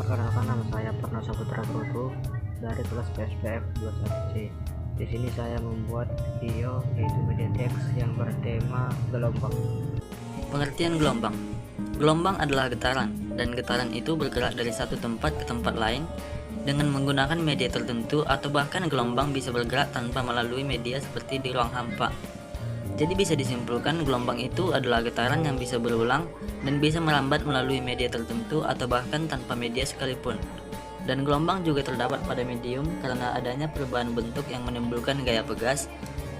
Perkenalkan, nama saya Purna Saputra Putu dari kelas PSPF 21C. Di sini saya membuat video yaitu media teks yang bertema gelombang. Pengertian gelombang. Gelombang adalah getaran, dan getaran itu bergerak dari satu tempat ke tempat lain dengan menggunakan media tertentu, atau bahkan gelombang bisa bergerak tanpa melalui media seperti di ruang hampa. Jadi bisa disimpulkan gelombang itu adalah getaran yang bisa berulang dan bisa merambat melalui media tertentu atau bahkan tanpa media sekalipun. Dan gelombang juga terdapat pada medium karena adanya perubahan bentuk yang menimbulkan gaya pegas,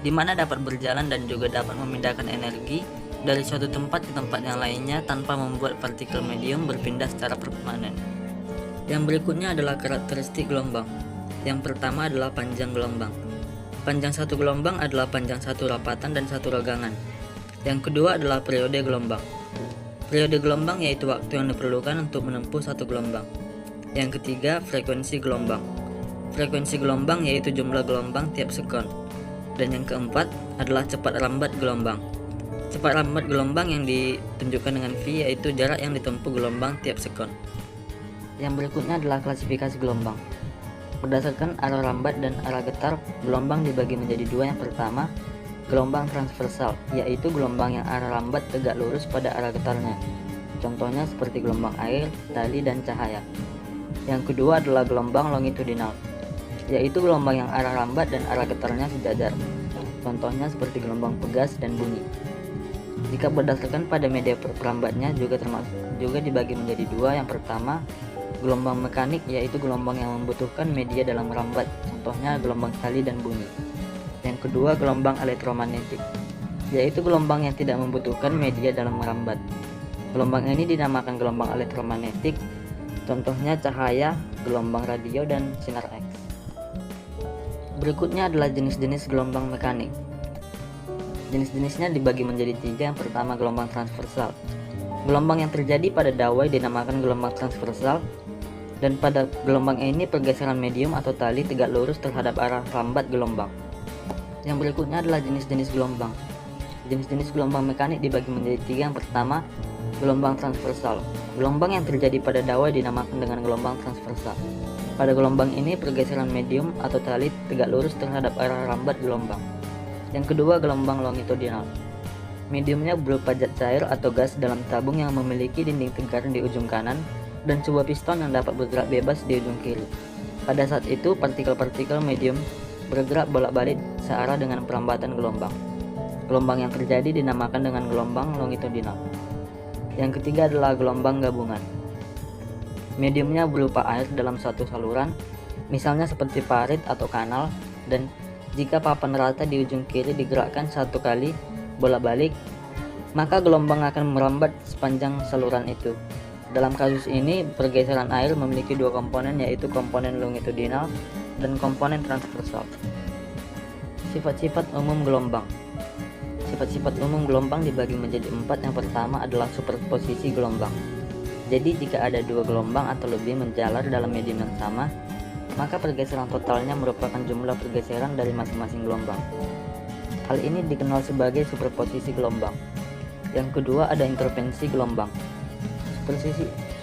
di mana dapat berjalan dan juga dapat memindahkan energi dari suatu tempat ke tempat yang lainnya tanpa membuat partikel medium berpindah secara permanen. Yang berikutnya adalah karakteristik gelombang. Yang pertama adalah panjang gelombang. Panjang satu gelombang adalah panjang satu rapatan dan satu regangan. Yang kedua adalah periode gelombang. Periode gelombang yaitu waktu yang diperlukan untuk menempuh satu gelombang. Yang ketiga, frekuensi gelombang. Frekuensi gelombang yaitu jumlah gelombang tiap sekon. Dan yang keempat adalah cepat rambat gelombang. Cepat rambat gelombang yang ditunjukkan dengan V yaitu jarak yang ditempuh gelombang tiap sekon. Yang berikutnya adalah klasifikasi gelombang. Berdasarkan arah rambat dan arah getar, gelombang dibagi menjadi dua. Yang pertama, gelombang transversal, yaitu gelombang yang arah rambat tegak lurus pada arah getarnya. Contohnya seperti gelombang air, tali, dan cahaya. Yang kedua adalah gelombang longitudinal, yaitu gelombang yang arah rambat dan arah getarnya sejajar. Contohnya seperti gelombang pegas dan bunyi. Jika berdasarkan pada media perambatnya juga dibagi menjadi dua. Yang pertama, gelombang mekanik, yaitu gelombang yang membutuhkan media dalam merambat, contohnya gelombang tali dan bunyi. Yang kedua, gelombang elektromagnetik, yaitu gelombang yang tidak membutuhkan media dalam merambat. Gelombang ini dinamakan gelombang elektromagnetik, contohnya cahaya, gelombang radio, dan sinar X. Berikutnya adalah jenis-jenis gelombang mekanik. Jenis-jenisnya dibagi menjadi tiga. Yang pertama, gelombang transversal. Gelombang yang terjadi pada dawai dinamakan gelombang transversal, dan pada gelombang ini pergeseran medium atau tali tegak lurus terhadap arah rambat gelombang. Yang berikutnya adalah jenis-jenis gelombang. Jenis-jenis gelombang mekanik dibagi menjadi tiga. Yang pertama, gelombang transversal. Gelombang yang terjadi pada dawai dinamakan dengan gelombang transversal. Pada gelombang ini pergeseran medium atau tali tegak lurus terhadap arah rambat gelombang. Yang kedua, gelombang longitudinal. Mediumnya berupa zat cair atau gas dalam tabung yang memiliki dinding tegar di ujung kanan dan sebuah piston yang dapat bergerak bebas di ujung kiri. Pada saat itu, partikel-partikel medium bergerak bolak-balik searah dengan perambatan gelombang. Gelombang yang terjadi dinamakan dengan gelombang longitudinal. Yang ketiga adalah gelombang gabungan. Mediumnya berupa air dalam satu saluran, misalnya seperti parit atau kanal, dan jika papan rata di ujung kiri digerakkan satu kali bolak-balik, maka gelombang akan merambat sepanjang saluran itu. Dalam kasus ini, pergeseran air memiliki dua komponen, yaitu komponen longitudinal dan komponen transversal. Sifat-sifat umum gelombang. Sifat-sifat umum gelombang dibagi menjadi empat. Yang pertama adalah superposisi gelombang. Jadi jika ada dua gelombang atau lebih menjalar dalam medium yang sama, maka pergeseran totalnya merupakan jumlah pergeseran dari masing-masing gelombang. Hal ini dikenal sebagai superposisi gelombang. Yang kedua ada intervensi gelombang.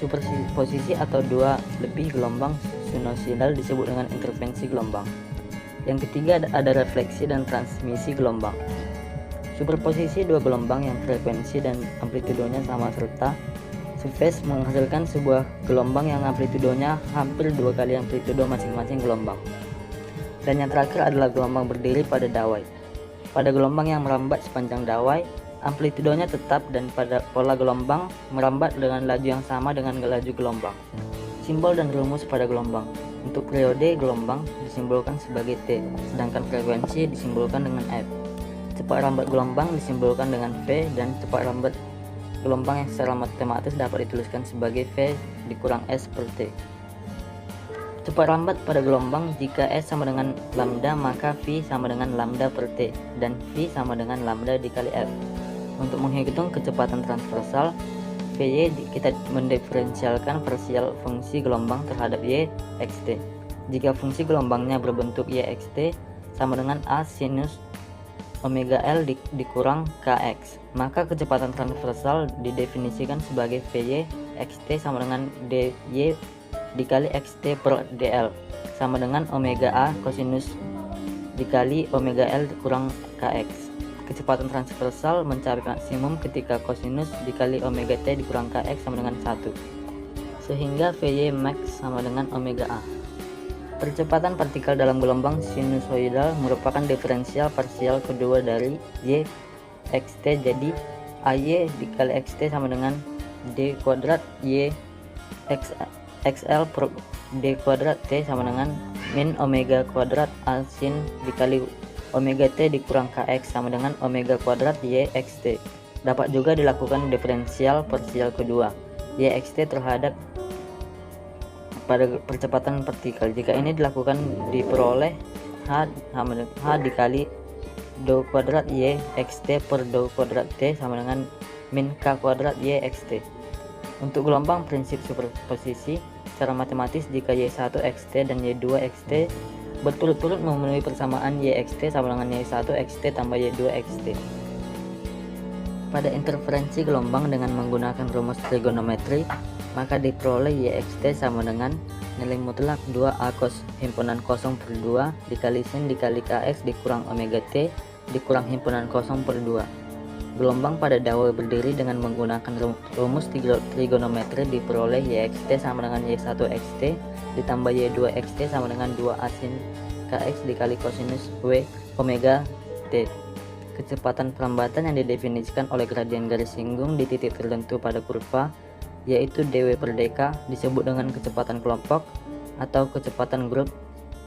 Superposisi atau dua lebih gelombang sinusoidal disebut dengan intervensi gelombang. Yang ketiga ada refleksi dan transmisi gelombang. Superposisi dua gelombang yang frekuensi dan amplitudonya sama serta sefase menghasilkan sebuah gelombang yang amplitudonya hampir dua kali amplitudo masing-masing gelombang. Dan yang terakhir adalah gelombang berdiri pada dawai. Pada gelombang yang merambat sepanjang dawai, amplitudonya tetap dan pada pola gelombang merambat dengan laju yang sama dengan laju gelombang. Simbol dan rumus pada gelombang. Untuk periode gelombang disimbolkan sebagai T, sedangkan frekuensi disimbolkan dengan F. Cepat rambat gelombang disimbolkan dengan V, dan cepat rambat gelombang yang secara matematis dapat dituliskan sebagai V dikurang S per T. Cepat rambat pada gelombang, jika S sama dengan lambda maka V sama dengan lambda per T, dan V sama dengan lambda dikali F. Untuk menghitung kecepatan transversal, Vy kita mendiferensialkan parsial fungsi gelombang terhadap Y xt. Jika fungsi gelombangnya berbentuk Y xt sama dengan A sinus omega L dikurang Kx, maka kecepatan transversal didefinisikan sebagai Vy xt sama dengan dy dikali xt per dl sama dengan omega A kosinus dikali omega L kurang kx. Kecepatan transversal mencapai maksimum ketika kosinus dikali omega t dikurang kx sama dengan 1, sehingga Vy max sama dengan omega A. Percepatan partikel dalam gelombang sinusoidal merupakan diferensial parsial kedua dari y xt, jadi ay dikali xt sama dengan d kuadrat y xl per d kuadrat t sama dengan min omega kuadrat a sin dikali omega t dikurang kx sama dengan omega kuadrat y xt. Dapat juga dilakukan diferensial parsial kedua y xt terhadap pada percepatan partikel. Jika ini dilakukan, diperoleh h dikali do kuadrat y xt per do kuadrat t sama dengan min k kuadrat y xt. Untuk gelombang prinsip superposisi secara matematis, jika y1 xt dan y2 xt berturut-turut memenuhi persamaan y xt sama dengan y1 xt tambah y2 xt. Pada interferensi gelombang dengan menggunakan rumus trigonometri, maka diperoleh y xt sama dengan nilai mutlak 2a cos himpunan kosong per 2 dikali sin dikali kx dikurang omega t dikurang himpunan kosong per 2. Gelombang pada dawai berdiri dengan menggunakan rumus trigonometri diperoleh y xt sama dengan y1 xt ditambah y2 xt sama dengan 2a sin kx dikali kosinus w omega t. Kecepatan perlambatan yang didefinisikan oleh gradien garis singgung di titik tertentu pada kurva, yaitu dw per dk, disebut dengan kecepatan kelompok atau kecepatan grup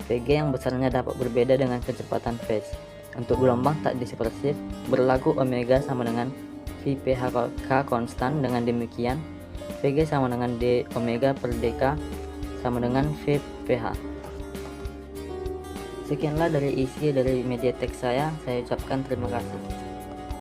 Vg yang besarnya dapat berbeda dengan kecepatan phase. Untuk gelombang tak dispersif berlaku omega sama dengan Vphk konstan. Dengan demikian Vg sama dengan d omega per dk sama dengan Vph. Sekianlah dari isi dari media teks saya ucapkan terima kasih.